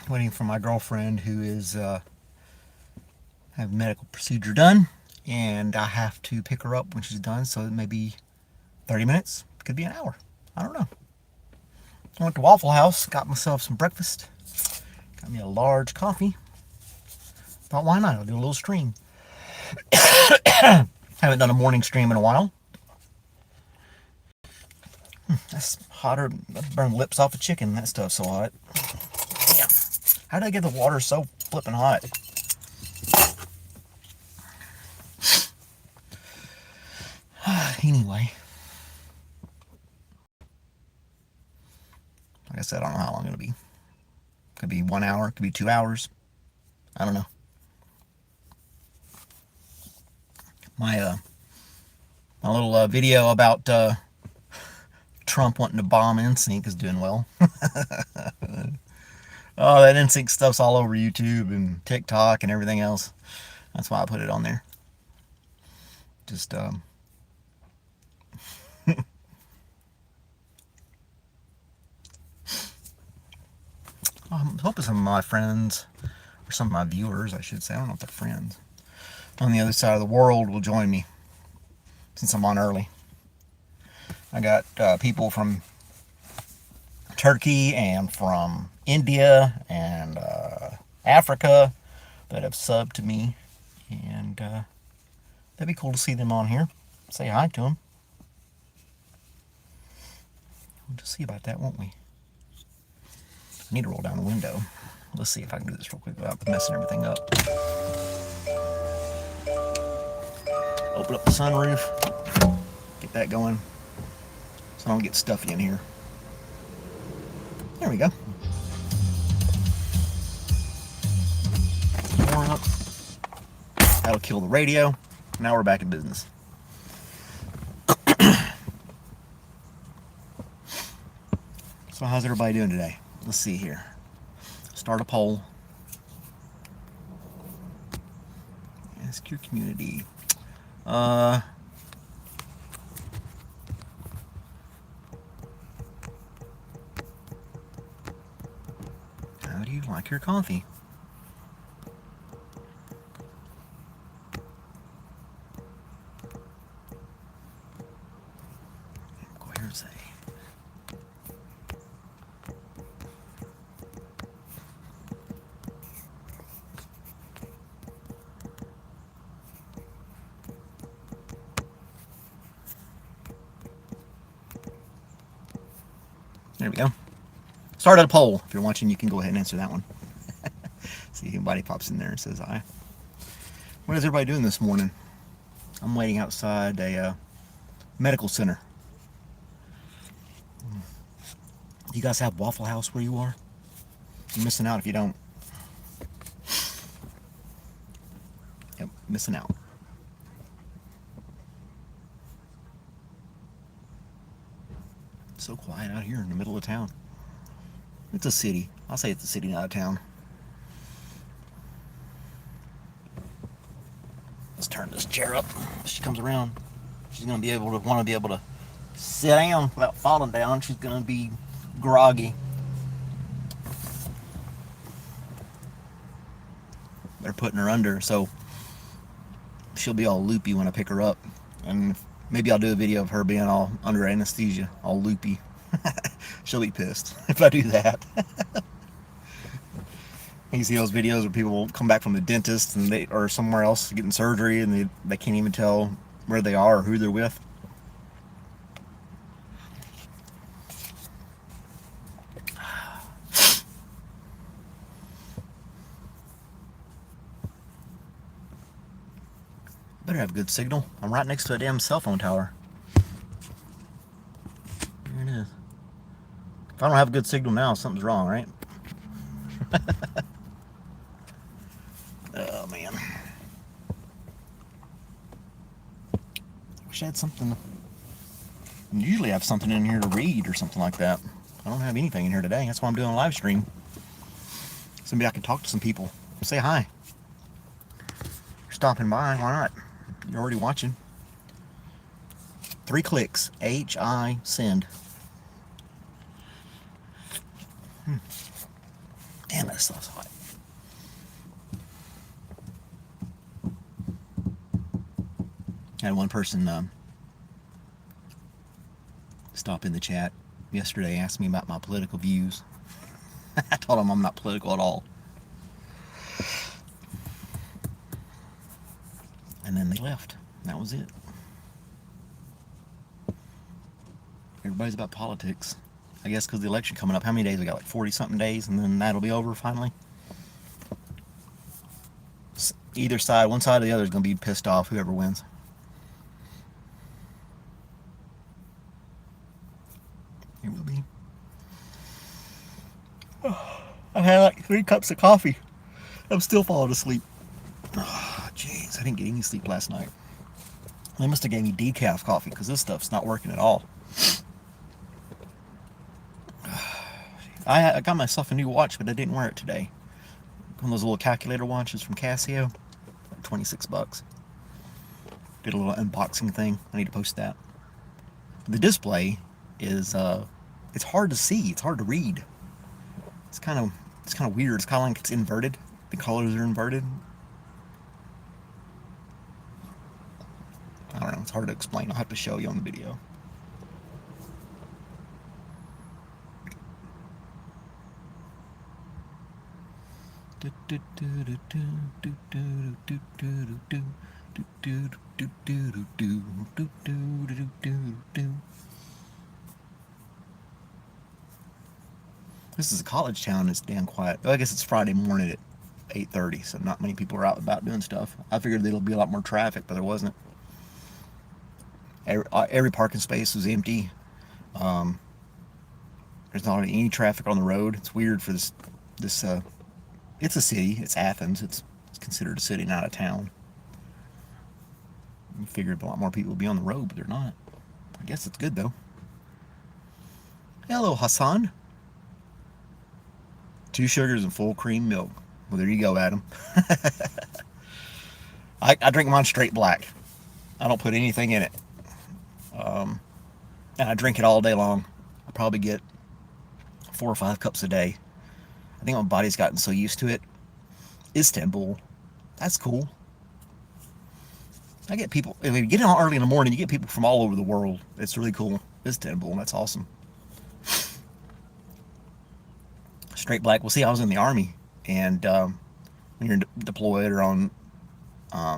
waiting for my girlfriend who is have a medical procedure done, and I have to pick her up when she's done. So it may be 30 minutes, could be an hour. I don't know. I went to Waffle House, got myself some breakfast, got me a large coffee. Thought, why not? I'll do a little stream. Haven't done a morning stream in a while. That's hotter. That burned lips off a chicken. That stuff's so hot. Damn. How did I get the water so flipping hot? Anyway. Like I said, I don't know how long it'll be. Could be 1 hour, could be 2 hours. I don't know. My little video about Trump wanting to bomb NSYNC is doing well. Oh, that NSYNC stuff's all over YouTube and TikTok and everything else. That's why I put it on there. Just I'm hoping some of my friends, or some of my viewers, I should say, I don't know if they're friends, on the other side of the world will join me, since I'm on early. I got people from Turkey and from India and Africa that have subbed to me, and that'd be cool to see them on here. Say hi to them. We'll just see about that, won't we? I need to roll down the window. Let's see if I can do this real quick without messing everything up. Open up the sunroof. Get that going so I don't get stuffy in here. There we go. More up. That'll kill the radio. Now we're back in business. So how's everybody doing today? Let's see here. Start a poll. Ask your community. How do you like your coffee? Go here and say. There we go. Started a poll. If you're watching, you can go ahead and answer that one. See if anybody pops in there and says hi. What is everybody doing this morning? I'm waiting outside a medical center. You guys have Waffle House where you are? You're missing out if you don't. Yep, missing out. So quiet out here in the middle of town. It's a city. I'll say it's a city, not a town. Let's turn this chair up. If she comes around, she's gonna be able to sit down without falling down. She's gonna be groggy. They're putting her under, so she'll be all loopy when I pick her up. And maybe I'll do a video of her being all under anesthesia, all loopy. She'll be pissed if I do that. You see those videos where people will come back from the dentist and they or somewhere else getting surgery and they can't even tell where they are or who they're with. Better have good signal. I'm right next to a damn cell phone tower. There it is. If I don't have a good signal now, something's wrong, right? Oh, man. Wish I had something. Usually I have something in here to read or something like that. I don't have anything in here today. That's why I'm doing a live stream. Somebody I can talk to some people. Say hi. You're stopping by. Why not? You're already watching. 3 clicks. HI send. Damn, that stuff's hot. I had one person stop in the chat yesterday, asked me about my political views. I told him I'm not political at all. And then they left. That was it. Everybody's about politics. I guess because the election coming up. How many days we got? Like 40-something days, and then that'll be over finally. Either side, one side or the other, is going to be pissed off, whoever wins. It will be. I had like 3 cups of coffee. I'm still falling asleep. Oh, jeez, I didn't get any sleep last night. They must have gave me decaf coffee because this stuff's not working at all. I got myself a new watch, but I didn't wear it today. One of those little calculator watches from Casio, like $26. Did a little unboxing thing. I need to post that. The display is it's hard to see. It's hard to read. It's kind of weird. It's kind of like it's inverted. The colors are inverted. I don't know. It's hard to explain. I'll have to show you on the video. This is a college town. It's damn quiet. Well, I guess it's Friday morning at 8:30, so not many people are out about doing stuff. I figured there'll be a lot more traffic, but there wasn't. Every parking space was empty. There's not any traffic on the road. It's weird for this. It's a city. It's Athens. It's considered a city, not a town. You figured a lot more people would be on the road, but they're not. I guess it's good though. Hello, Hassan. 2 sugars and full cream milk. Well, there you go, Adam. I drink mine straight black. I don't put anything in it. And I drink it all day long. I probably get 4 or 5 cups a day. I think my body's gotten so used to it. Istanbul. That's cool. I get people, if you get in early in the morning, you get people from all over the world. It's really cool. Istanbul, that's awesome. Straight black. Well, see, I was in the Army, and when you're deployed or on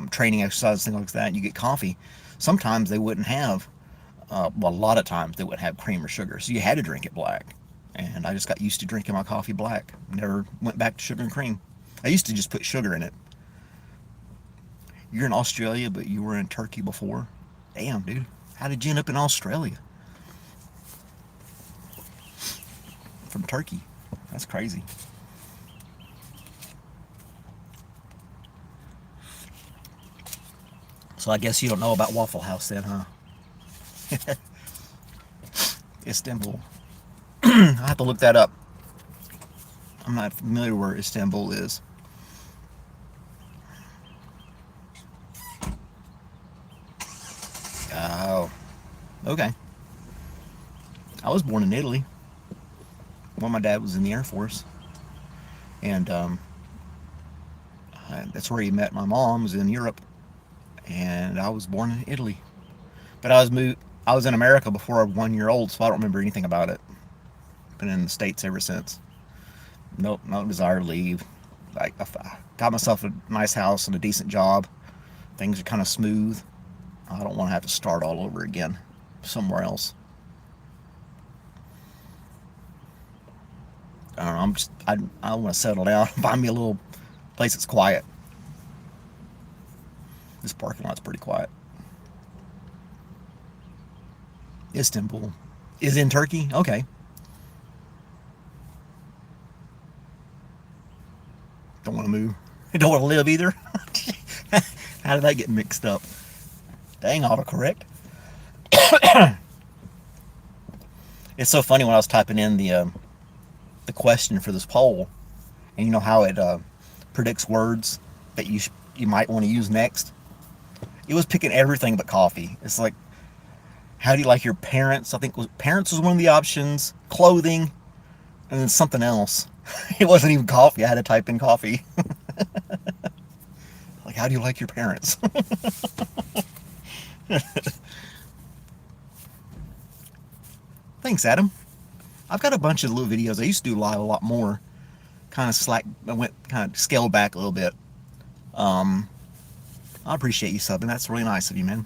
training exercises, things like that, you get coffee. Sometimes they wouldn't have, well, a lot of times they wouldn't have cream or sugar, so you had to drink it black. And I just got used to drinking my coffee black. Never went back to sugar and cream. I used to just put sugar in it. You're in Australia, but you were in Turkey before? Damn, dude. How did you end up in Australia? From Turkey. That's crazy. So I guess you don't know about Waffle House then, huh? Istanbul. I have to look that up. I'm not familiar where Istanbul is. Oh, okay. I was born in Italy. Well, my dad was in the Air Force, and that's where he met my mom. Was in Europe, and I was born in Italy. But I was in America before I was 1 year old, so I don't remember anything about it. Been in the States ever since. Nope, no desire to leave. I got myself a nice house and a decent job. Things are kind of smooth. I don't want to have to start all over again somewhere else. I don't know. I want to settle down. Find me a little place that's quiet. This parking lot's pretty quiet. Istanbul is in Turkey. Okay. Don't want to move. I don't want to live either. How did that get mixed up? Dang, autocorrect. It's so funny when I was typing in the question for this poll, and you know how it predicts words that you might want to use next. It was picking everything but coffee. It's like, how do you like your parents? I think parents was one of the options. Clothing, and then something else. It wasn't even coffee. I had to type in coffee. Like, how do you like your parents? Thanks, Adam. I've got a bunch of little videos. I used to do live a lot more. Kind of slack. I went kind of scaled back a little bit. I appreciate you subbing. That's really nice of you, man.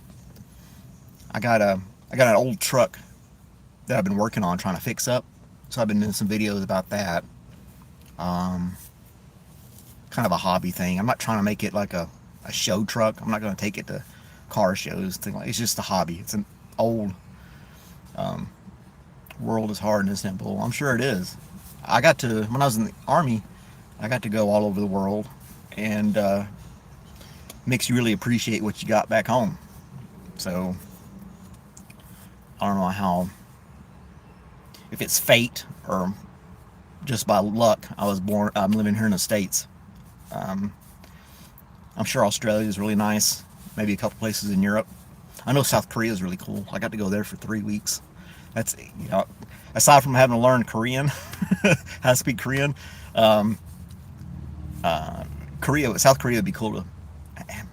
I got an old truck that I've been working on trying to fix up. So I've been doing some videos about that. Kind of a hobby thing. I'm not trying to make it like a show truck. I'm not going to take it to car shows. It's just a hobby. It's an old world is hard, isn't it, Bull? I'm sure it is. I got to, when I was in the Army, I got to go all over the world, and makes you really appreciate what you got back home. So I don't know how, if it's fate or just by luck, I'm living here in the States. I'm sure Australia is really nice. Maybe a couple places in Europe. I know South Korea is really cool. I got to go there for 3 weeks. That's, aside from having to learn Korean, how to speak Korean, South Korea would be cool to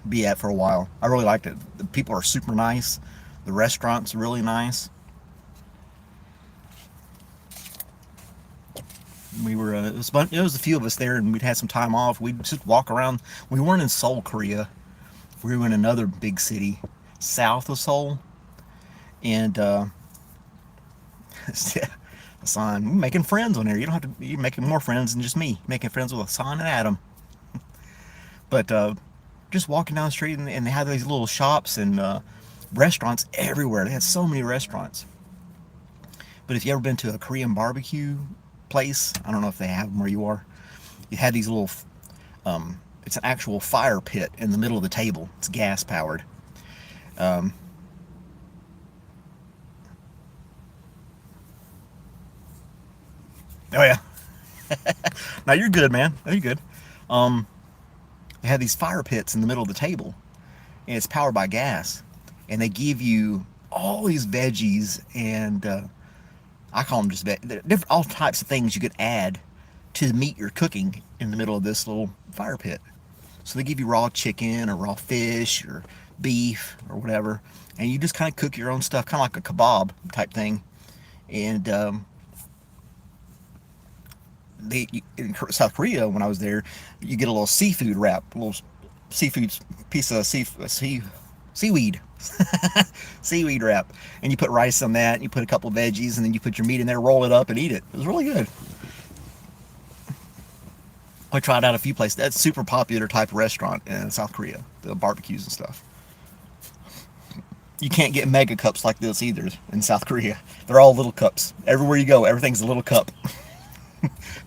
be at for a while. I really liked it. The people are super nice. The restaurant's really nice. We were it was a few of us there, and we'd had some time off. We'd just walk around. We weren't in Seoul, Korea. We were in another big city south of Seoul, and Hassan, we're making friends on there. You don't have to. You're making more friends than just me. Making friends with Hassan and Adam. But just walking down the street, and they had these little shops and restaurants everywhere. They had so many restaurants. But if you ever been to a Korean barbecue place, I don't know if they have them where you are. You had these little, it's an actual fire pit in the middle of the table. It's gas powered. Oh yeah. Now you're good, man. Now you're good. They had these fire pits in the middle of the table, and it's powered by gas, and they give you all these veggies, and I call them just different, all types of things you could add to the meat you're cooking in the middle of this little fire pit. So they give you raw chicken or raw fish or beef or whatever, and you just kind of cook your own stuff, kind of like a kebab type thing. And in South Korea, when I was there, you get a little seafood wrap, a little seafood piece of seaweed seaweed wrap, and you put rice on that, and you put a couple of veggies, and then you put your meat in there, roll it up, and eat it. It was really good. I tried out a few places. That's super popular type of restaurant in South Korea, the barbecues and stuff. You can't get mega cups like this either in South Korea. They're all little cups. Everywhere you go, everything's a little cup.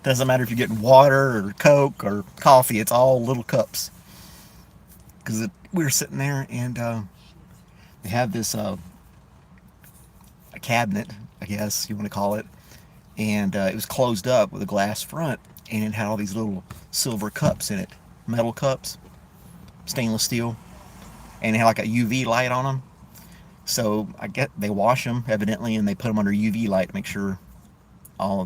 Doesn't matter if you're getting water or Coke or coffee, it's all little cups. Because we were sitting there, and they have this a cabinet, I guess you want to call it, and it was closed up with a glass front, and it had all these little silver cups in it, metal cups, stainless steel, and it had like a UV light on them. So I get they wash them evidently, and they put them under UV light to make sure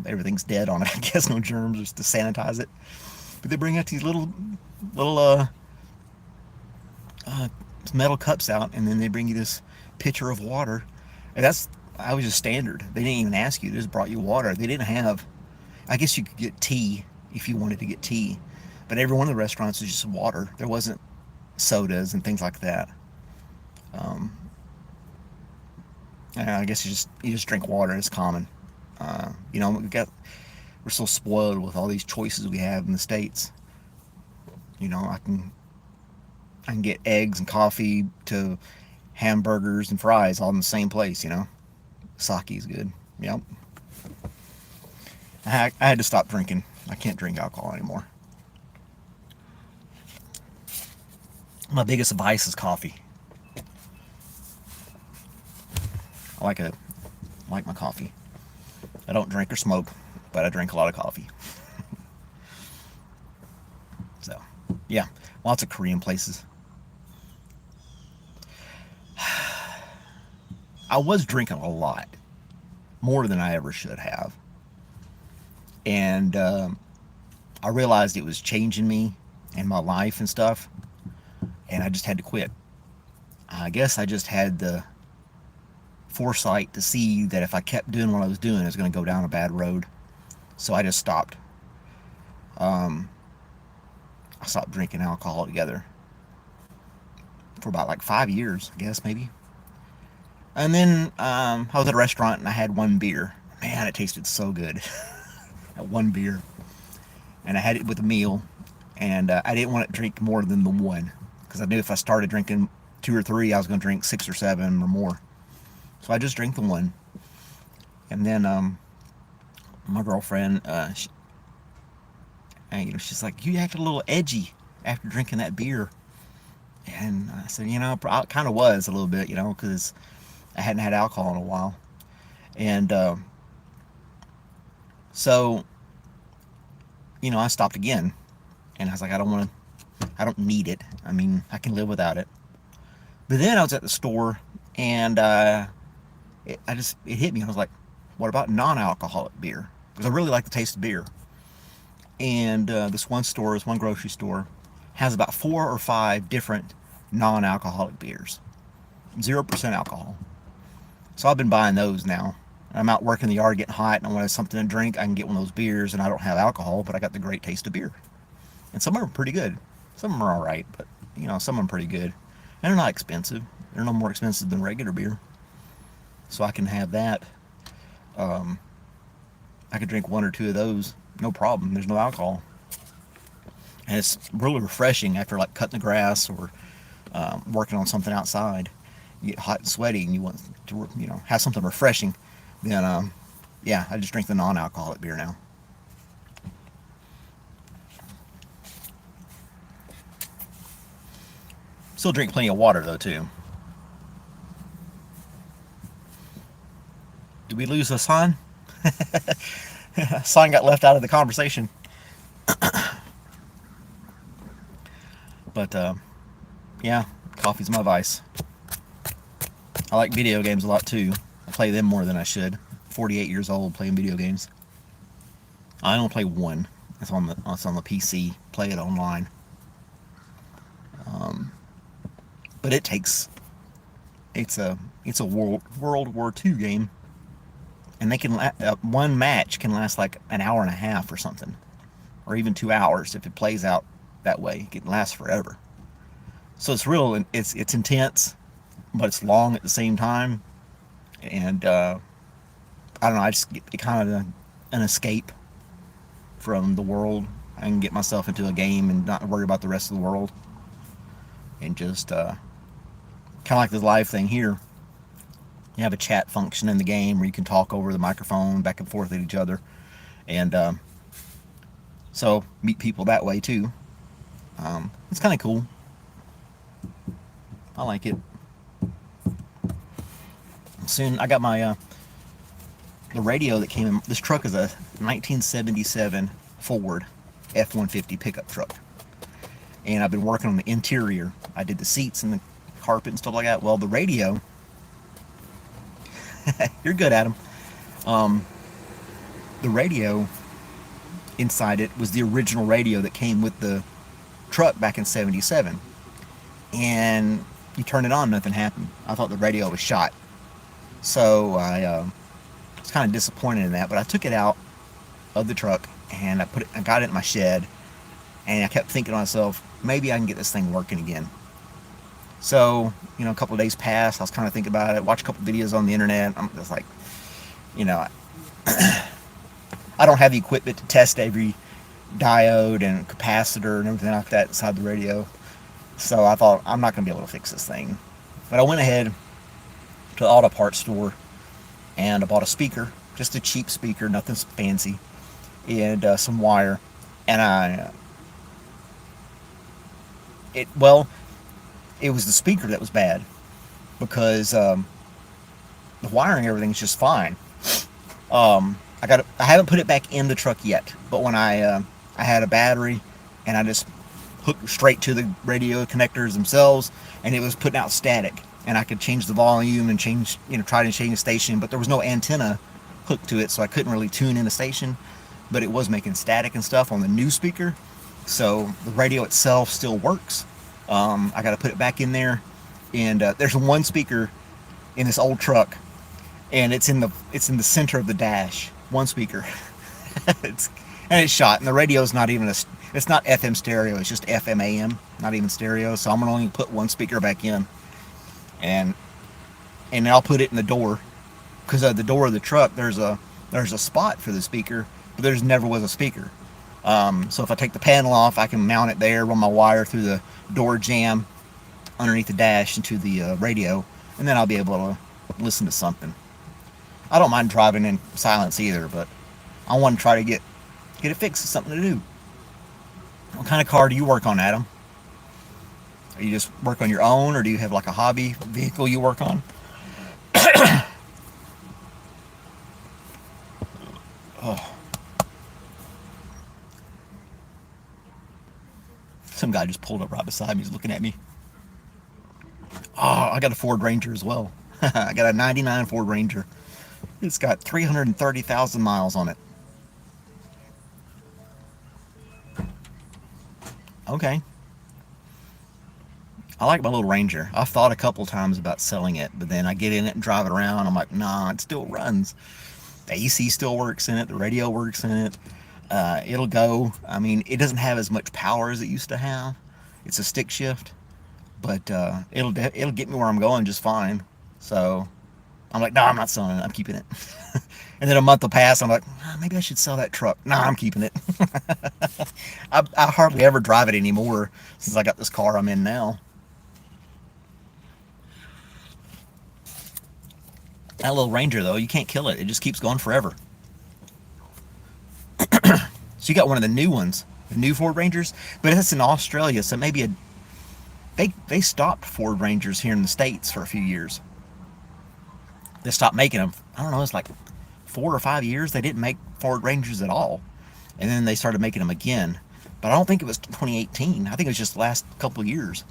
everything's dead on it. I guess no germs, just to sanitize it. But they bring out these little metal cups out, and then they bring you this pitcher of water, and I was just standard. They didn't even ask you; they just brought you water. They didn't have. I guess you could get tea if you wanted to get tea, but every one of the restaurants was just water. There wasn't sodas and things like that. I guess you just drink water. It's common. We're so spoiled with all these choices we have in the States. I can get eggs and coffee to hamburgers and fries all in the same place. Sake is good. Yep. I had to stop drinking. I can't drink alcohol anymore. My biggest vice is coffee. I like my coffee. I don't drink or smoke, but I drink a lot of coffee. So, yeah, lots of Korean places. I was drinking a lot, more than I ever should have. And I realized it was changing me and my life and stuff, and I just had to quit. I guess I just had the foresight to see that if I kept doing what I was doing, it was going to go down a bad road. So I just stopped. I stopped drinking alcohol altogether for about like 5 years, I guess, maybe. And then I was at a restaurant and I had one beer. Man, it tasted so good. That one beer. And I had it with a meal. And I didn't want to drink more than the one, because I knew if I started drinking 2 or 3, I was going to drink 6 or 7 or more. So I just drank the one. And then my girlfriend, she's like, "You acted a little edgy after drinking that beer." And I said, I kind of was a little bit, because I hadn't had alcohol in a while. And so, I stopped again. And I was like, I don't need it. I mean, I can live without it. But then I was at the store, and it hit me. I was like, what about non-alcoholic beer? Because I really like the taste of beer. And this one grocery store, has about 4 or 5 different non-alcoholic beers. 0% alcohol. So I've been buying those now. I'm out working the yard getting hot and I want something to drink. I can get one of those beers, and I don't have alcohol, but I got the great taste of beer. And some of them are pretty good. Some of them are alright, but some of them are pretty good. And they're not expensive. They're no more expensive than regular beer. So I can have that. I could drink 1 or 2 of those, no problem. There's no alcohol. And it's really refreshing after like cutting the grass or working on something outside. You get hot and sweaty and you want to have something refreshing. Then I just drink the non-alcoholic beer now. Still drink plenty of water though too. Did we lose Hassan? Hassan got left out of the conversation. But coffee's my vice. I like video games a lot too. I play them more than I should. 48 years old playing video games. I only play one. It's on the PC. Play it online. But it's a World War II game, and they can one match can last like an hour and a half or something, or even 2 hours if it plays out that way. It can last forever. So it's intense, but it's long at the same time. And I don't know. I just get kind of an escape from the world. I can get myself into a game and not worry about the rest of the world, and just kind of like the live thing here. You have a chat function in the game where you can talk over the microphone back and forth at each other, and so meet people that way too. It's kind of cool. I like it. Soon I got my the radio that came in. This truck is a 1977 Ford F-150 pickup truck, and I've been working on the interior. I did the seats and the carpet and stuff like that. Well, the radio, you're good, Adam. The radio inside it was the original radio that came with the truck back in '77, and you turn it on, nothing happened. I thought the radio was shot, so I was kind of disappointed in that. But I took it out of the truck and I got it in my shed, and I kept thinking to myself, maybe I can get this thing working again. So, a couple of days passed. I was kind of thinking about it, watched a couple of videos on the internet. I'm just like, I don't have the equipment to test every diode and capacitor and everything like that inside the radio. So I thought, I'm not going to be able to fix this thing. But I went ahead to the auto parts store and I bought a speaker, just a cheap speaker, nothing fancy, and some wire. And it was the speaker that was bad, because the wiring and everything is just fine. I haven't put it back in the truck yet, but when I had a battery and I just hooked straight to the radio connectors themselves, and it was putting out static, and I could change the volume and try to change the station, but there was no antenna hooked to it, so I couldn't really tune in the station. but it was making static and stuff on the new speaker. So the radio itself still works. I got to put it back in there, and there's one speaker in this old truck, and it's in the center of the dash. One speaker, it's shot, and the radio's not even it's not FM stereo. It's just FM AM, not even stereo. So I'm gonna only put one speaker back in, and I'll put it in the door, because at the door of the truck there's a spot for the speaker, but there's never was a speaker. So if I take the panel off, I can mount it there, run my wire through the door jamb underneath the dash into the radio, and then I'll be able to listen to something. I don't mind driving in silence either, but I want to try to get it fixed. It's something to do. What kind of car do you work on, Adam? Are you just work on your own, or do you have like a hobby vehicle you work on? Oh. Some guy just pulled up right beside me. He's looking at me. Oh, I got a Ford Ranger as well. I got a 99 Ford Ranger. It's got 330,000 miles on it. Okay. I like my little Ranger. I've thought a couple times about selling it, but then I get in it and drive it around. I'm like, nah, it still runs. The AC still works in it. The radio works in it. It'll go. I mean, it doesn't have as much power as it used to have. It's a stick shift, but it'll get me where I'm going just fine. So I'm like, no, I'm not selling it. I'm keeping it. And then a month will pass. I'm like, maybe I should sell that truck. No, I'm keeping it. I hardly ever drive it anymore since I got this car I'm in now. That little Ranger, though, you can't kill it. It just keeps going forever. So you got one of the new ones, the new Ford Rangers, but it's in Australia, so maybe they stopped Ford Rangers here in the States for a few years. They stopped making them. I don't know, it's like 4 or 5 years they didn't make Ford Rangers at all, and then they started making them again. But I don't think it was 2018. I think it was just the last couple of years.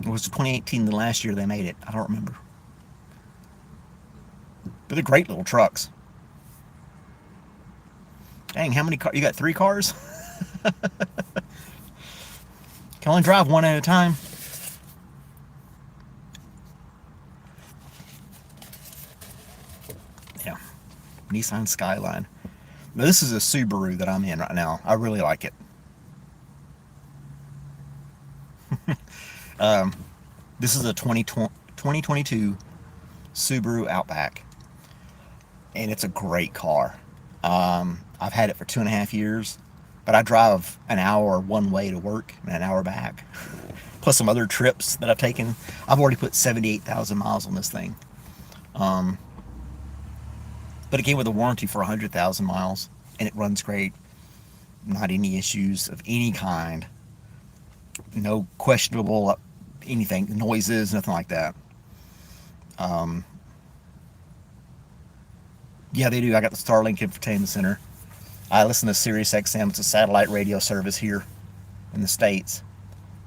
It was 2018 the last year they made it. I don't remember. But they're great little trucks. Dang, how many cars? You got 3 cars? Can only drive one at a time. Yeah. Nissan Skyline. Now, this is a Subaru that I'm in right now. I really like it. This is a 2022 Subaru Outback. And it's a great car. I've had it for 2.5 years, but I drive an hour one way to work and an hour back, plus some other trips that I've taken. I've already put 78,000 miles on this thing. But it came with a warranty for 100,000 miles, and it runs great. Not any issues of any kind. No questionable anything, noises, nothing like that. Yeah, they do. I got the Starlink Infotainment Center. I listen to Sirius XM. It's a satellite radio service here in the States.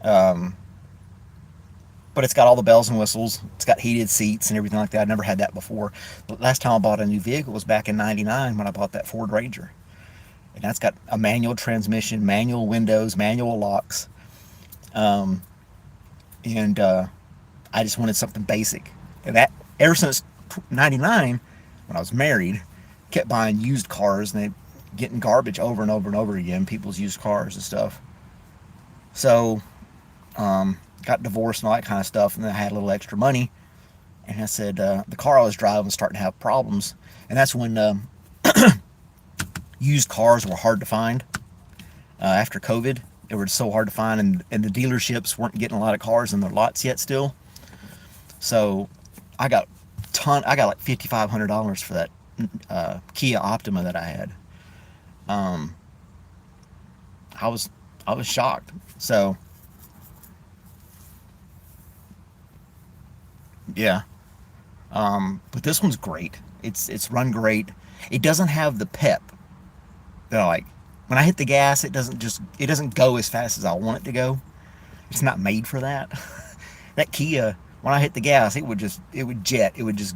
But it's got all the bells and whistles. It's got heated seats and everything like that. I never had that before. But last time I bought a new vehicle was back in '99 when I bought that Ford Ranger. And that's got a manual transmission, manual windows, manual locks. I just wanted something basic. And that, ever since '99, when I was married, kept buying used cars, and they getting garbage over and over and over again, people's used cars and stuff. So got divorced and all that kind of stuff, and then I had a little extra money, and I said the car I was driving was starting to have problems, and that's when used cars were hard to find. After COVID, they were so hard to find, and the dealerships weren't getting a lot of cars in their lots yet still. So I got like $5,500 for that Kia Optima that I had. I was shocked. So yeah. But this one's great. It's run great. It doesn't have the pep that I like. When I hit the gas, it doesn't go as fast as I want it to go. It's not made for that. That Kia, when I hit the gas, it would just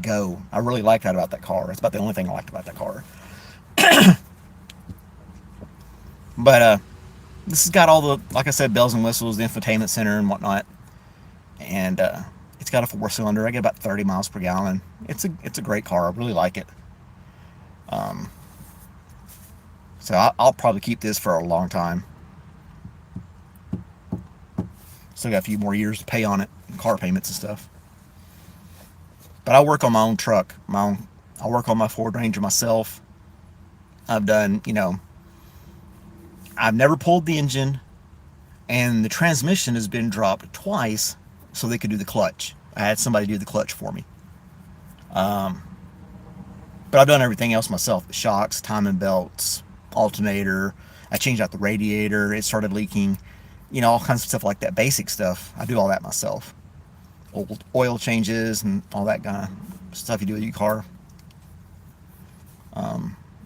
go. I really like that about that car. It's about the only thing I liked about that car. But this has got all the, like I said, bells and whistles, the infotainment center and whatnot, and it's got a 4-cylinder. I get about 30 miles per gallon. It's a great car. I really like it. So I'll probably keep this for a long time. Still got a few more years to pay on it, car payments and stuff. But I work on my own truck. I work on my Ford Ranger myself. I've done, I've never pulled the engine, and the transmission has been dropped twice so they could do the clutch. I had somebody do the clutch for me. But I've done everything else myself. The shocks, timing belts, alternator. I changed out the radiator. It started leaking. All kinds of stuff like that. Basic stuff. I do all that myself. Oil changes and all that kind of stuff you do with your car.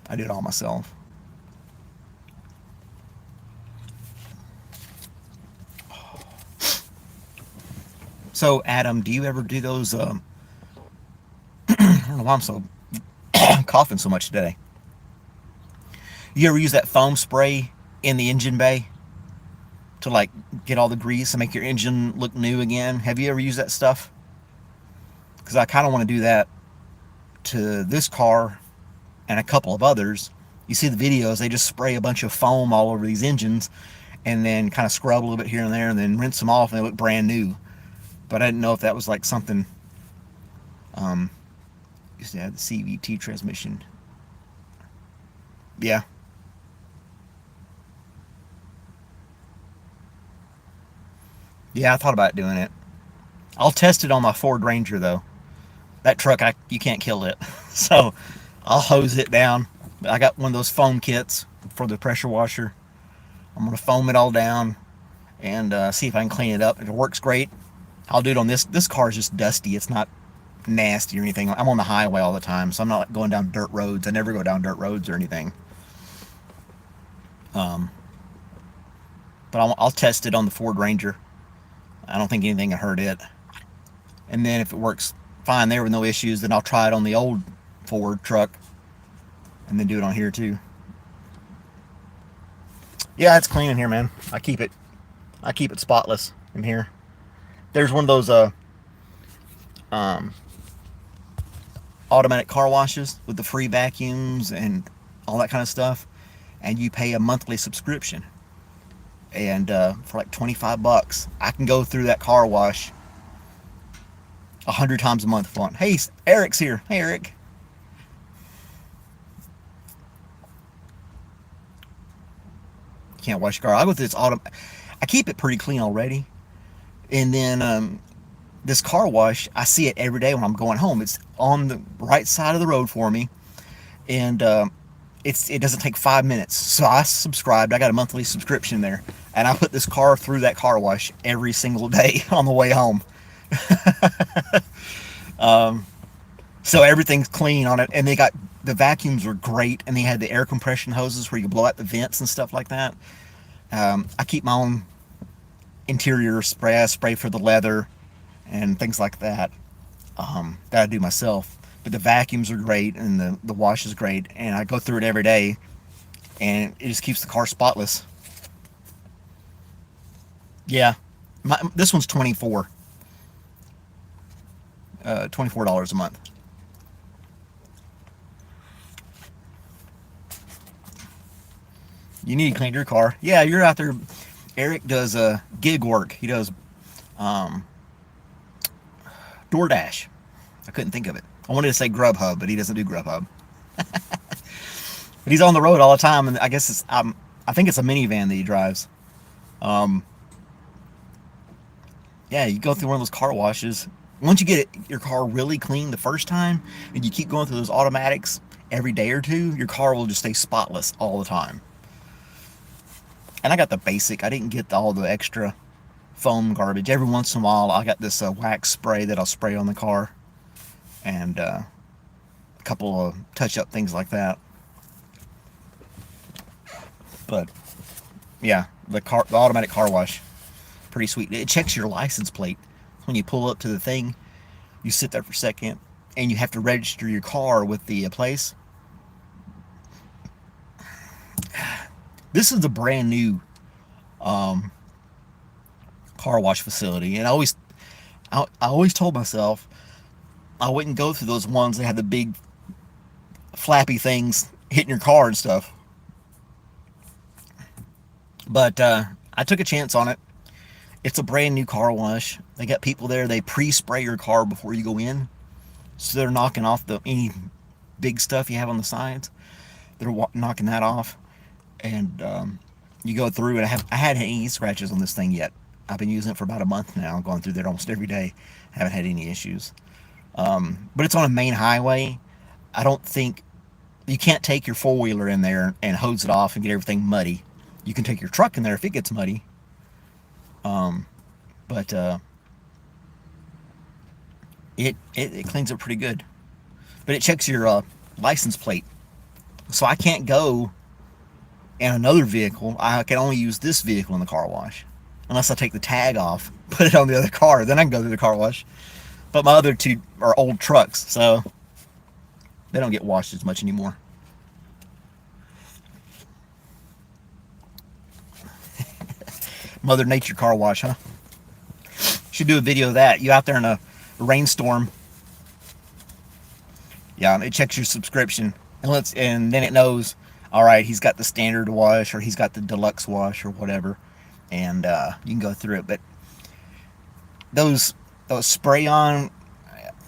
I do it all myself. So, Adam, do you ever do those? I don't know why I'm so coughing so much today. You ever use that foam spray in the engine bay to like get all the grease and make your engine look new again? Have you ever used that stuff? Because I kind of want to do that to this car and a couple of others. You see the videos, they just spray a bunch of foam all over these engines and then kind of scrub a little bit here and there and then rinse them off and they look brand new. But I didn't know if that was like something. Used to have the CVT transmission. Yeah. Yeah, I thought about doing it. I'll test it on my Ford Ranger though. That truck, you can't kill it. So I'll hose it down. I got one of those foam kits for the pressure washer. I'm going to foam it all down and see if I can clean it up. If it works great, I'll do it on this. This car is just dusty. It's not nasty or anything. I'm on the highway all the time, so I'm not going down dirt roads. I never go down dirt roads or anything. But I'll test it on the Ford Ranger. I don't think anything will hurt it. And then if it works fine there with no issues, then I'll try it on the old Ford truck and then do it on here too. Yeah, it's clean in here, man. I keep it spotless in here. There's one of those automatic car washes with the free vacuums and all that kind of stuff, and you pay a monthly subscription. And for like $25, I can go through that car wash 100 times a month if I want. Hey, Eric's here. Hey, Eric. Can't wash your car. I go through this I keep it pretty clean already. And then this car wash, I see it every day when I'm going home. It's on the right side of the road for me. And it doesn't take 5 minutes. So I subscribed. I got a monthly subscription there. And I put this car through that car wash every single day on the way home. So everything's clean on it. And they got, the vacuums were great. And they had the air compression hoses where you blow out the vents and stuff like that. I keep my own interior spray. I spray for the leather and things like that. That I do myself. But the vacuums are great and the wash is great. And I go through it every day. And it just keeps the car spotless. Yeah. This one's $24 a month. You need to clean your car. Yeah, you're out there. Eric does gig work. He does DoorDash. I couldn't think of it. I wanted to say Grubhub, but he doesn't do Grubhub. But he's on the road all the time, and I guess it's I think it's a minivan that he drives. Yeah, you go through one of those car washes. Once you get your car really clean the first time, and you keep going through those automatics every day or two, your car will just stay spotless all the time. And I got the basic. I didn't get all the extra foam garbage. Every once in a while, I got this wax spray that I'll spray on the car. And a couple of touch-up things like that. But, yeah, the automatic car wash, pretty sweet. It checks your license plate. When you pull up to the thing, you sit there for a second, and you have to register your car with the place. This is a brand new car wash facility, and I always told myself I wouldn't go through those ones that had the big flappy things hitting your car and stuff. But I took a chance on it. It's a brand new car wash. They got people there. They pre-spray your car before you go in, so they're knocking off any big stuff you have on the sides. They're knocking that off, and you go through. And I hadn't had any scratches on this thing yet. I've been using it for about a month now, going through there almost every day. Haven't had any issues. But it's on a main highway. I don't think you can't take your four-wheeler in there and hose it off and get everything muddy. You can take your truck in there if it gets muddy. But it cleans up pretty good. But it checks your license plate. So I can't go in another vehicle. I can only use this vehicle in the car wash. Unless I take the tag off, put it on the other car, then I can go through the car wash. But my other two are old trucks, so they don't get washed as much anymore. Mother Nature car wash, huh? Should do a video of that. You out there in a rainstorm. Yeah, it checks your subscription. And then it knows, all right, he's got the standard wash or he's got the deluxe wash or whatever. And you can go through it. But those spray-on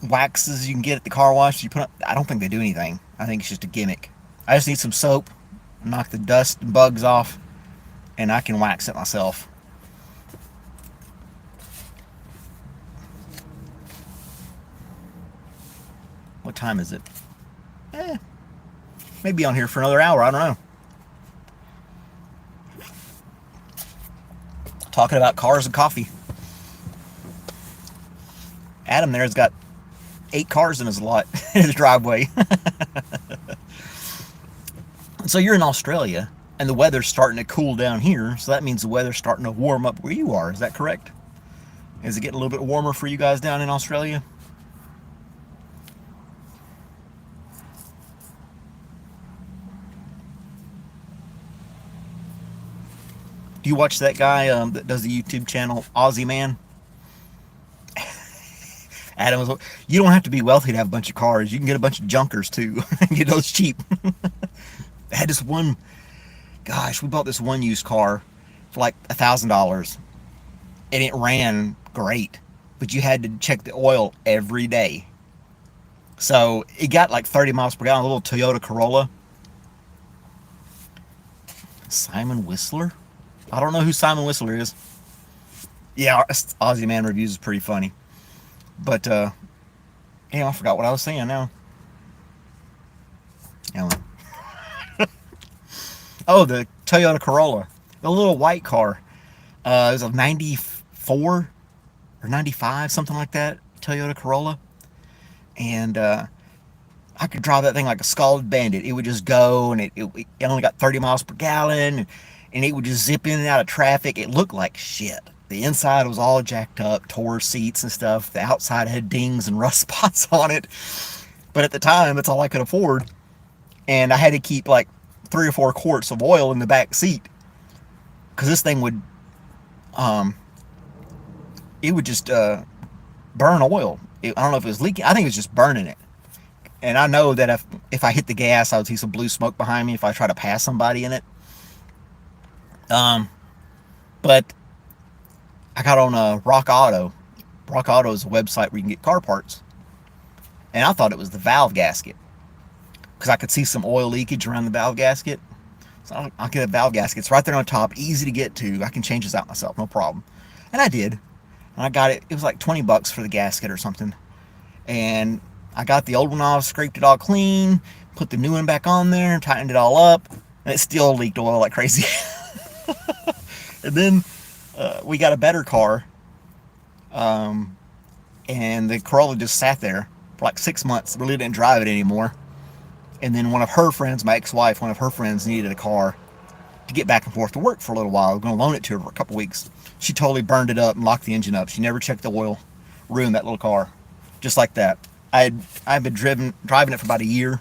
waxes you can get at the car wash, I don't think they do anything. I think it's just a gimmick. I just need some soap, knock the dust and bugs off, and I can wax it myself. What time is it? Maybe on here for another hour. I don't know. Talking about cars and coffee. Adam there has got 8 cars in his lot, in his driveway. So you're in Australia, and the weather's starting to cool down here, so that means the weather's starting to warm up where you are. Is that correct? Is it getting a little bit warmer for you guys down in Australia? Do you watch that guy that does the YouTube channel, Aussie Man? Adam was, you don't have to be wealthy to have a bunch of cars. You can get a bunch of junkers too. Get those cheap. I had this one, gosh, we bought this one used car for like $1,000, and it ran great, but you had to check the oil every day. So it got like 30 miles per gallon, a little Toyota Corolla. Simon Whistler? I don't know who Simon Whistler is. Yeah, Aussie Man Reviews is pretty funny. But, damn, I forgot what I was saying now. Oh, the Toyota Corolla. The little white car. It was a 94 or 95, something like that, Toyota Corolla. And I could drive that thing like a scalded bandit. It would just go, and it only got 30 miles per gallon, and it would just zip in and out of traffic. It looked like shit. The inside was all jacked up, tore seats and stuff. The outside had dings and rust spots on it. But at the time, that's all I could afford. And I had to keep like 3 or 4 quarts of oil in the back seat, because this thing would, it would just burn oil. I don't know if it was leaking. I think it was just burning it. And I know that if I hit the gas, I would see some blue smoke behind me if I try to pass somebody in it. But I got on Rock Auto. Rock Auto is a website where you can get car parts. And I thought it was the valve gasket, because I could see some oil leakage around the valve gasket. So I'll get a valve gasket. It's right there on top, easy to get to. I can change this out myself, no problem. And I did. And I got it. It was like 20 bucks for the gasket or something. And I got the old one off, scraped it all clean, put the new one back on there, tightened it all up, and it still leaked oil like crazy. And then we got a better car, and the Corolla just sat there for like 6 months. Really didn't drive it anymore. And then one of her friends, my ex-wife, one of her friends needed a car to get back and forth to work for a little while. I was going to loan it to her for a couple weeks. She totally burned it up and locked the engine up. She never checked the oil, ruined that little car, just like that. I've been driving it for about a year.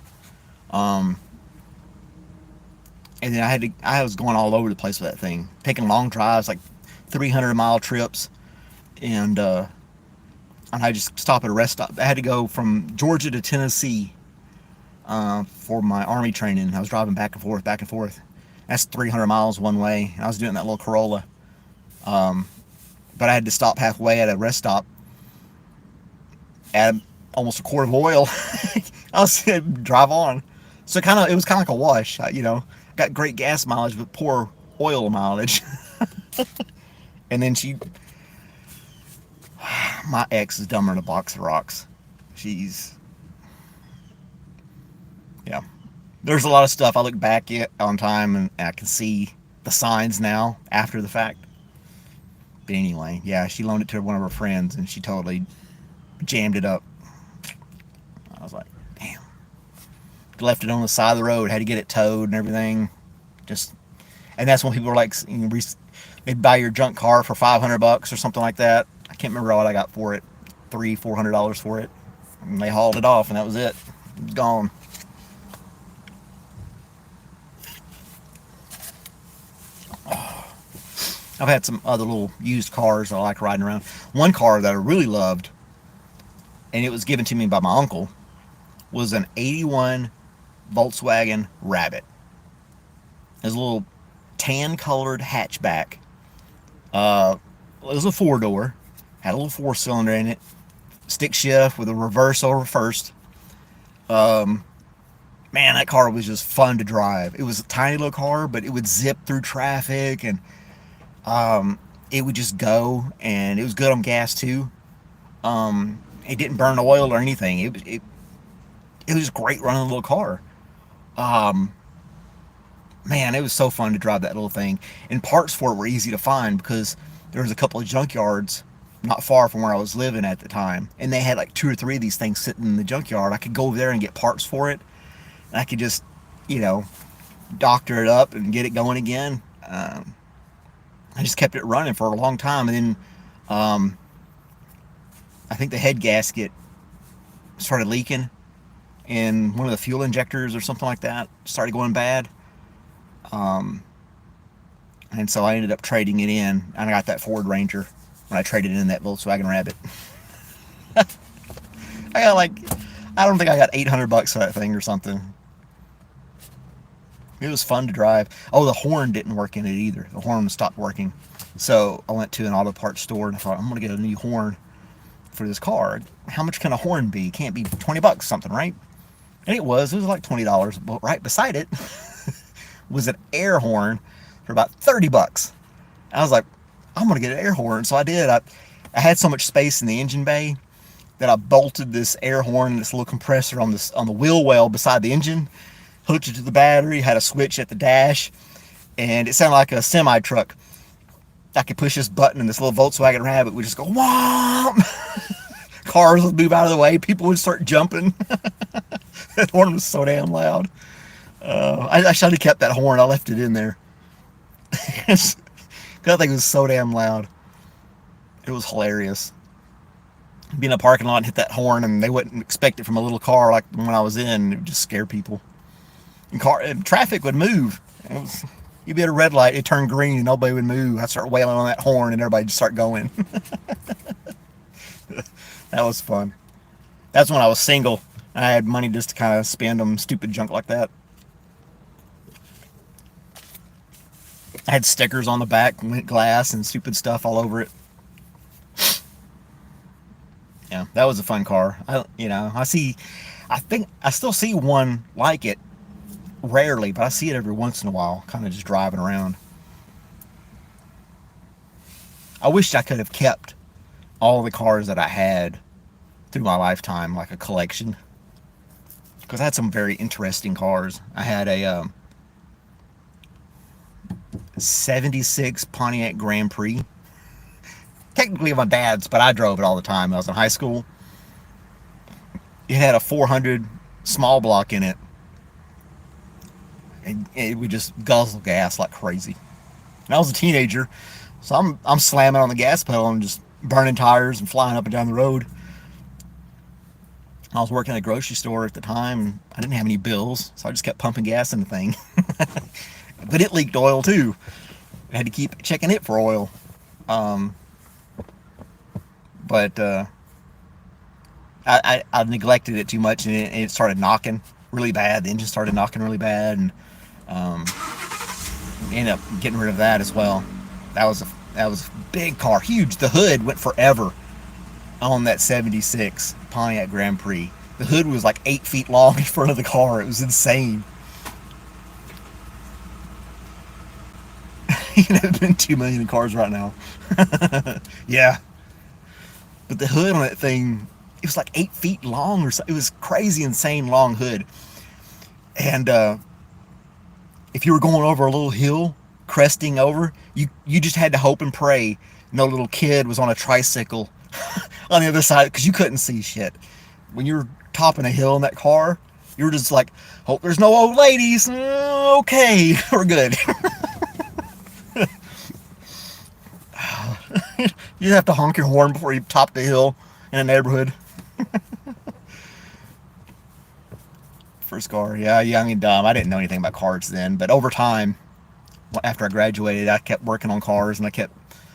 And then I was going all over the place with that thing, taking long drives, like 300-mile trips, and I just stop at a rest stop. I had to go from Georgia to Tennessee for my Army training. I was driving back and forth, back and forth. That's 300 miles one way. I was doing that little Corolla. But I had to stop halfway at a rest stop, add almost a quart of oil. I was drive on. So it was kind of like a wash. Got great gas mileage, but poor oil mileage. And then my ex is dumber than a box of rocks. Yeah. There's a lot of stuff I look back at on time and I can see the signs now after the fact. But anyway, yeah, she loaned it to one of her friends and she totally jammed it up. I was like, damn. Left it on the side of the road, had to get it towed and everything. And that's when people were like, they'd buy your junk car for $500 or something like that. I can't remember what I got for it, $400 for it. And they hauled it off and that was it. It was gone. I've had some other little used cars I like riding around. One car that I really loved, and it was given to me by my uncle, was an 81 Volkswagen Rabbit. It was a little tan-colored hatchback. It was a four-door, had a little four-cylinder in it, stick shift with a reverse over first. Man, that car was just fun to drive. It was a tiny little car, but it would zip through traffic and it would just go, and it was good on gas too. It didn't burn oil or anything. It was a great running little car. Man, it was so fun to drive that little thing. And parts for it were easy to find because there was a couple of junkyards not far from where I was living at the time, and they had like 2 or 3 of these things sitting in the junkyard. I could go over there and get parts for it, and I could just, doctor it up and get it going again. I just kept it running for a long time, and then I think the head gasket started leaking, and one of the fuel injectors or something like that started going bad. And so I ended up trading it in, and I got that Ford Ranger when I traded in that Volkswagen Rabbit. I don't think I got $800 for that thing or something. It was fun to drive. Oh, the horn didn't work in it either. The horn stopped working. So I went to an auto parts store and I thought, I'm going to get a new horn for this car. How much can a horn be? It can't be $20 something, right? And it was like $20. But right beside it was an air horn for about $30. I was like, I'm going to get an air horn. So I did. I had so much space in the engine bay that I bolted this air horn and this little compressor on the wheel well beside the engine, hooked it to the battery, had a switch at the dash, and it sounded like a semi truck. I could push this button and this little Volkswagen Rabbit would just go whomp. Cars would move out of the way. People would start jumping. That horn was so damn loud. I should have kept that horn. I left it in there. Because that thing was so damn loud. It was hilarious. Be in a parking lot and hit that horn, and they wouldn't expect it from a little car like the one I was in. It would just scare people. And traffic would move. You'd be at a red light, it turned green, and nobody would move. I'd start wailing on that horn, and everybody just start going. That was fun. That's when I was single. I had money just to kind of spend on stupid junk like that. I had stickers on the back, lint glass, and stupid stuff all over it. Yeah, that was a fun car. I think I still see one like it rarely, but I see it every once in a while, kind of just driving around. I wish I could have kept all the cars that I had through my lifetime, like a collection, because I had some very interesting cars. I had a 76 Pontiac Grand Prix. Technically my dad's, but I drove it all the time when I was in high school. It had a 400 small block in it. And it would just guzzle gas like crazy. And I was a teenager, so I'm slamming on the gas pedal and just burning tires and flying up and down the road. I was working at a grocery store at the time, and I didn't have any bills, so I just kept pumping gas in the thing. But it leaked oil too. I had to keep checking it for oil. Um, but I neglected it too much, and it started knocking really bad. The engine started knocking really bad, and um, ended up getting rid of that as well. That was a big car, huge. The hood went forever on that '76 Pontiac Grand Prix. The hood was like 8 feet long in front of the car. It was insane. You know, there's been 2 million in cars right now. Yeah, but the hood on that thing, it was like 8 feet long or so. It was crazy, insane long hood. And if you were going over a little hill, cresting over, you just had to hope and pray no little kid was on a tricycle on the other side, because you couldn't see shit. When you were topping a hill in that car, you were just like, hope there's no old ladies. Okay, we're good. You have to honk your horn before you top the hill in a neighborhood. First car, yeah, young and dumb. I didn't know anything about cars then, but over time, after I graduated, I kept working on cars, and I kept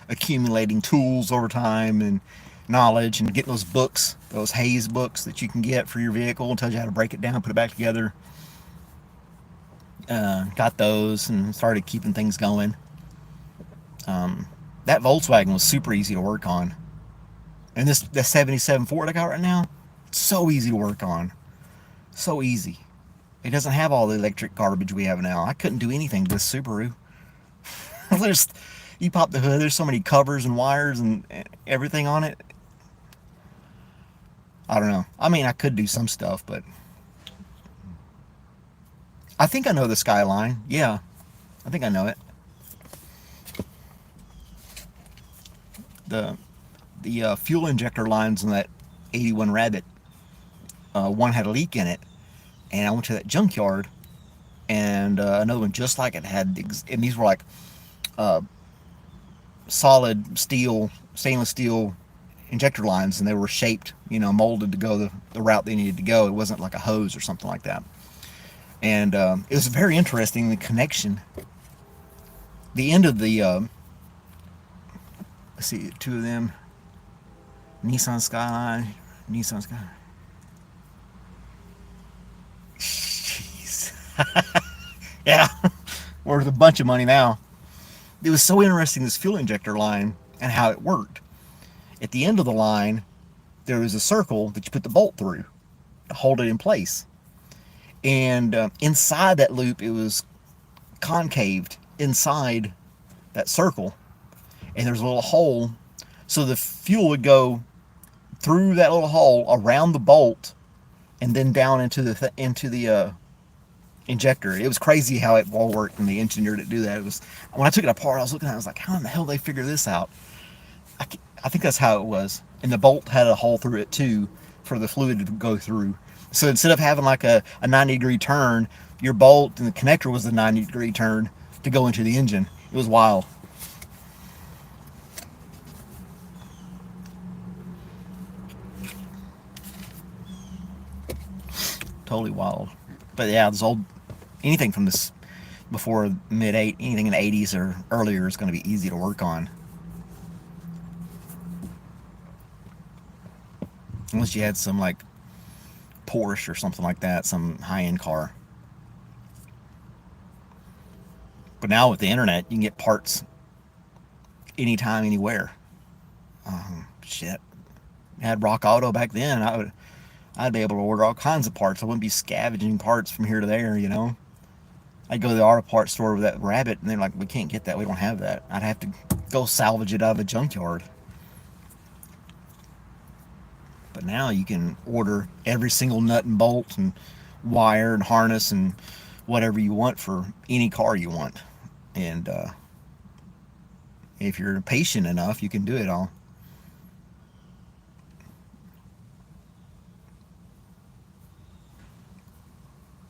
accumulating tools over time and knowledge, and getting those books, those Hayes books that you can get for your vehicle, and tells you how to break it down, put it back together. Got those and started keeping things going. That Volkswagen was super easy to work on, and this 77 Ford I got right now, it's so easy to work on, so easy. It doesn't have all the electric garbage we have now. I couldn't do anything to this Subaru. There's, you pop the hood, there's so many covers and wires and everything on it. I don't know. I mean, I could do some stuff, but I think I know the Skyline. Yeah, I think I know it. The fuel injector lines on that 81 Rabbit, one had a leak in it, and I went to that junkyard, and another one just like it had, and these were like solid steel, stainless steel injector lines, and they were shaped, molded to go the route they needed to go. It wasn't like a hose or something like that. And it was very interesting, the connection. The end of the, let's see, two of them, Nissan Skyline, Nissan Skyline. Jeez. Yeah, worth a bunch of money now. It was so interesting, this fuel injector line and how it worked. At the end of the line, there was a circle that you put the bolt through to hold it in place. And inside that loop, it was concaved inside that circle. And there's a little hole. So the fuel would go through that little hole, around the bolt, and then down into the injector. It was crazy how it all worked, and the engineer to do that. It was, when I took it apart, I was looking at it, I was like, how in the hell did they figure this out? I think that's how it was. And the bolt had a hole through it too, for the fluid to go through. So instead of having like a 90-degree turn, your bolt and the connector was the 90-degree turn to go into the engine. It was wild. Totally wild. But yeah, this old, anything from this before anything in the 80s or earlier is going to be easy to work on. Unless you had some like Porsche or something like that, some high-end car. But now with the internet, you can get parts anytime, anywhere. Shit. I had Rock Auto back then, and I'd be able to order all kinds of parts. I wouldn't be scavenging parts from here to there, I'd go to the auto parts store with that Rabbit, and they're like, we can't get that. We don't have that. I'd have to go salvage it out of a junkyard. But now you can order every single nut and bolt and wire and harness and whatever you want for any car you want. And if you're patient enough, you can do it all.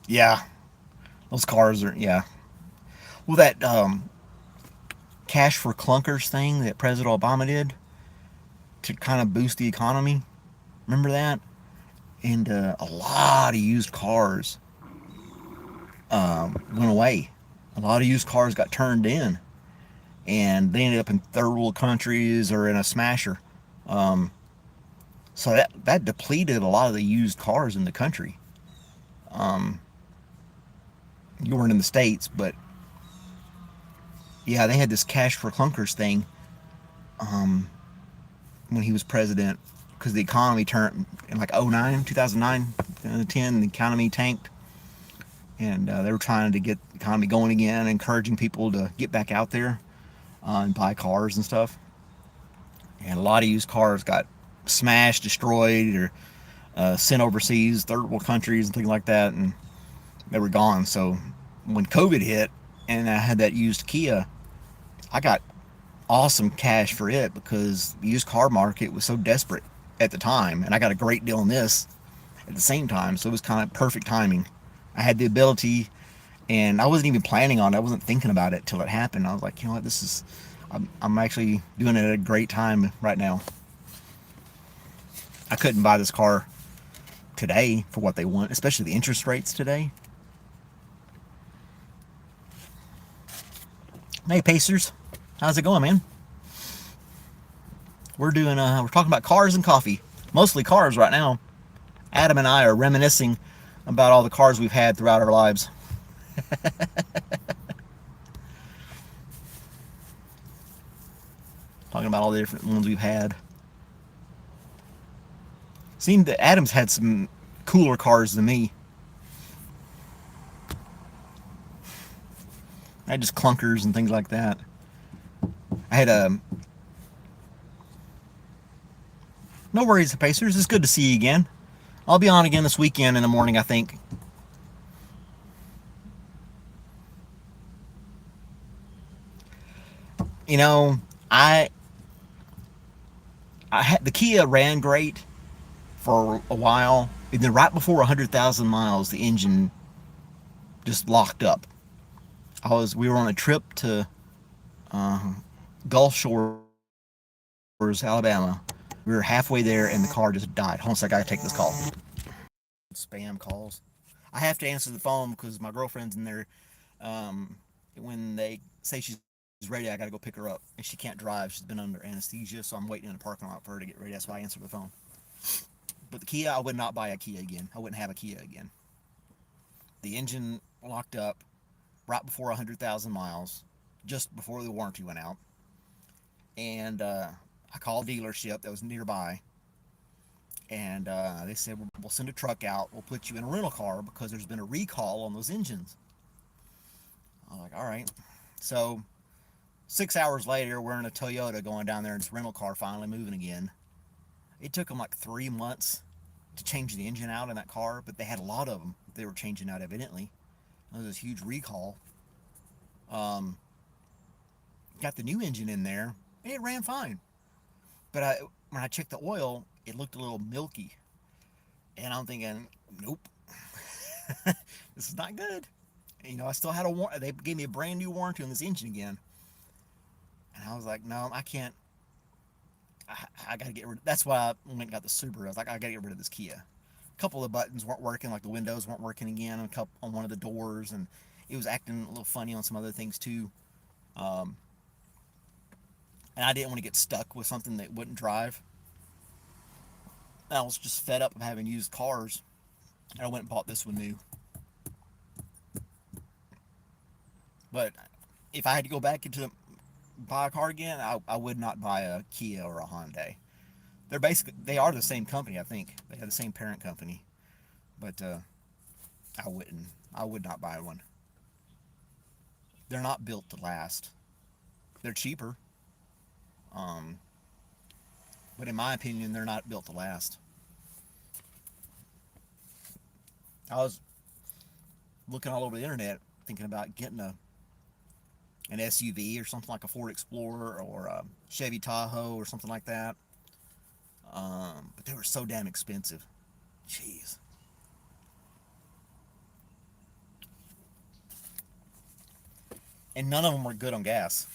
Yeah, those cars are, yeah. Well, that cash for clunkers thing that President Obama did to kind of boost the economy. Remember that? And a lot of used cars went away. A lot of used cars got turned in, and they ended up in third world countries or in a smasher. Um, so that depleted a lot of the used cars in the country. Um, you weren't in the States, but yeah, they had this cash for clunkers thing um, when he was president, because the economy turned in like 09, 2009, 10, the economy tanked, and they were trying to get the economy going again, encouraging people to get back out there and buy cars and stuff. And a lot of used cars got smashed, destroyed, or sent overseas, third world countries, and things like that, and they were gone. So when COVID hit and I had that used Kia, I got awesome cash for it because the used car market was so desperate at the time, and I got a great deal on this at the same time. So it was kind of perfect timing. I had the ability, and I wasn't even planning on it. I wasn't thinking about it till it happened. I was like, you know what, this is. I'm actually doing it at a great time right now. I couldn't buy this car today for what they want, especially the interest rates today. Hey Pacers, how's it going, man? We're talking about cars and coffee, mostly cars right now. Adam and I are reminiscing about all the cars we've had throughout our lives. Talking about all the different ones we've had. Seemed that Adam's had some cooler cars than me. I had just clunkers and things like that. I had a no worries, Pacers. It's good to see you again. I'll be on again this weekend in the morning, I think. You know, I I had the Kia ran great for a while, and then right before 100,000 miles, the engine just locked up. We were on a trip to uh, Gulf Shores, Alabama. We were halfway there, and the car just died. Hold on a sec, I gotta take this call. Spam calls. I have to answer the phone because my girlfriend's in there. Um, when they say she's ready, I gotta go pick her up, and she can't drive. She's been under anesthesia, so I'm waiting in the parking lot for her to get ready. That's why I answer the phone. But the Kia, I would not buy a Kia again. I wouldn't have a Kia again. The engine locked up right before 100,000 miles, just before the warranty went out. And I called a dealership that was nearby, and they said, we'll send a truck out. We'll put you in a rental car because there's been a recall on those engines. I'm like, all right. So 6 hours later, we're in a Toyota going down there in this rental car, finally moving again. It took them like 3 months to change the engine out in that car, but they had a lot of them they were changing out, evidently. There was this huge recall. Um, got the new engine in there, and it ran fine. But when I checked the oil, it looked a little milky. And I'm thinking, nope, this is not good. You know, I still had a warranty. They gave me a brand new warranty on this engine again. And I was like, no, I can't. I got to get rid of. That's why I went and got the Subaru. I was like, I got to get rid of this Kia. A couple of the buttons weren't working, like the windows weren't working again on one of the doors, and it was acting a little funny on some other things too. Um, and I didn't want to get stuck with something that wouldn't drive. And I was just fed up of having used cars, and I went and bought this one new. But if I had to go back into buy a car again, I would not buy a Kia or a Hyundai. They are the same company, I think. They have the same parent company, but I would not buy one. They're not built to last. They're cheaper, um, but in my opinion, they're not built to last. I was looking all over the internet, thinking about getting an SUV or something like a Ford Explorer or a Chevy Tahoe or something like that. But they were so damn expensive. Jeez. And none of them were good on gas.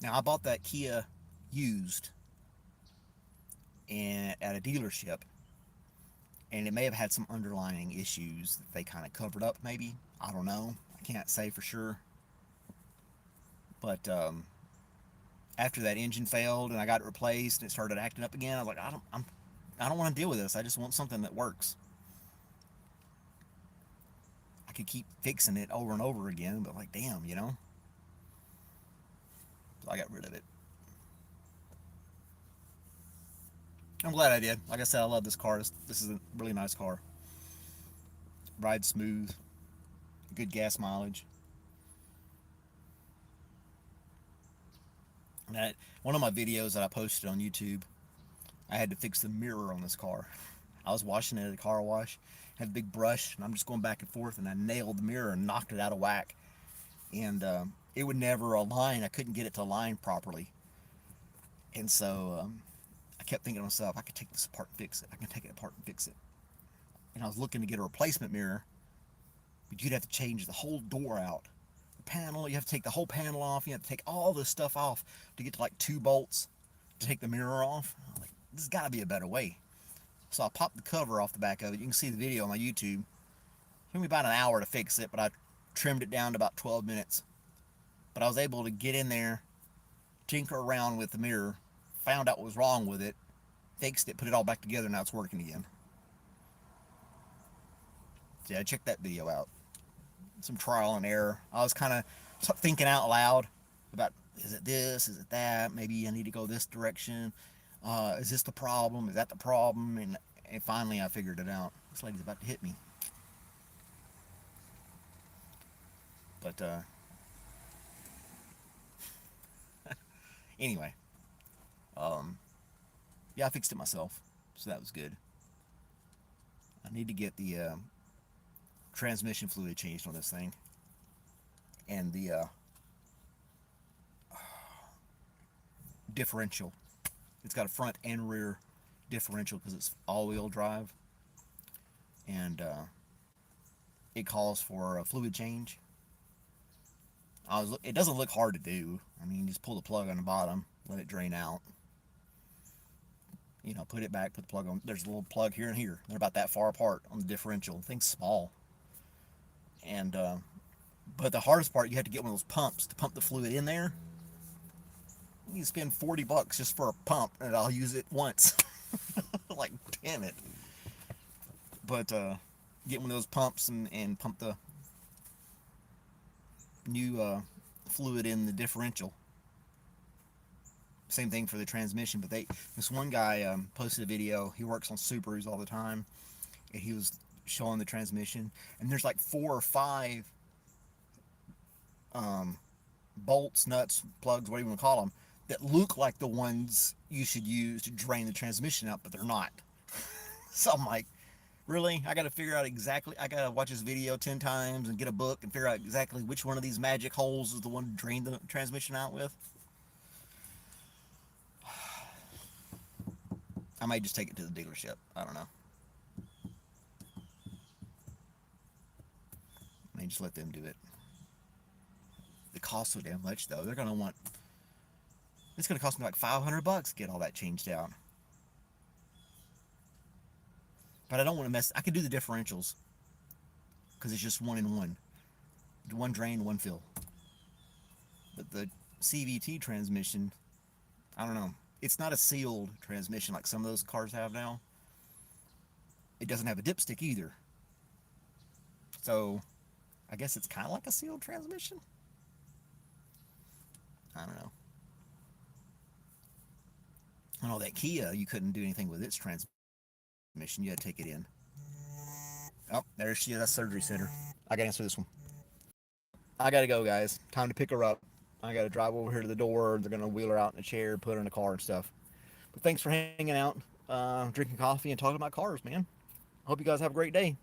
Now, I bought that Kia used at a dealership, and it may have had some underlying issues that they kind of covered up, maybe. I don't know. I can't say for sure. But after that engine failed and I got it replaced and it started acting up again, I was like, I don't want to deal with this. I just want something that works. I could keep fixing it over and over again, but like, damn, you know. So I got rid of it. I'm glad I did. Like I said, I love this car. This is a really nice car. Rides smooth, good gas mileage. And one of my videos that I posted on YouTube, I had to fix the mirror on this car. I was washing it at a car wash, had a big brush, and I'm just going back and forth, and I nailed the mirror and knocked it out of whack. And it would never align. I couldn't get it to align properly. And so I kept thinking to myself, I could take this apart and fix it. I can take it apart and fix it. And I was looking to get a replacement mirror, but you'd have to change the whole door out. The panel, you have to take the whole panel off. You have to take all this stuff off to get to like 2 bolts to take the mirror off. I was like, this has got to be a better way. So I popped the cover off the back of it. You can see the video on my YouTube. It took me about an hour to fix it, but I trimmed it down to about 12 minutes. But I was able to get in there, tinker around with the mirror, found out what was wrong with it, fixed it, put it all back together, and now it's working again. So yeah, check that video out. Some trial and error. I was kind of thinking out loud about, is it this, is it that, maybe I need to go this direction, is this the problem, is that the problem, and finally I figured it out. This lady's about to hit me. But anyway, yeah, I fixed it myself, so that was good. I need to get the transmission fluid changed on this thing, and the differential. It's got a front and rear differential because it's all-wheel drive, and it calls for a fluid change. It doesn't look hard to do. I mean, you just pull the plug on the bottom, let it drain out. You know, put it back, put the plug on. There's a little plug here and here. They're about that far apart on the differential. The thing's small. And but the hardest part, you have to get one of those pumps to pump the fluid in there. You spend $40 just for a pump, and I'll use it once. Like, damn it. But get one of those pumps and pump the new fluid in the differential. Same thing for the transmission. But this one guy posted a video. He works on Subarus all the time, and he was showing the transmission. And there's like 4 or 5 bolts, nuts, plugs, whatever you want to call them, that look like the ones you should use to drain the transmission out, but they're not. So I'm like, really? I got to figure out exactly. I got to watch this video 10 times and get a book and figure out exactly which one of these magic holes is the one to drain the transmission out with. I might just take it to the dealership. I don't know. I may just let them do it. It costs so damn much, though. They're going to want... It's going to cost me like $500 to get all that changed out. But I don't want to mess... I could do the differentials, because it's just 1 in 1. 1 drain, 1 fill. But the CVT transmission, I don't know. It's not a sealed transmission like some of those cars have now. It doesn't have a dipstick either. So, I guess it's kind of like a sealed transmission. I don't know. I know that Kia, you couldn't do anything with its transmission. You had to take it in. Oh, there she is. That's Surgery Center. I gotta answer this one. I gotta go, guys. Time to pick her up. I gotta drive over here to the door. They're gonna wheel her out in a chair, put her in a car and stuff. But thanks for hanging out, drinking coffee, and talking about cars, man. Hope you guys have a great day.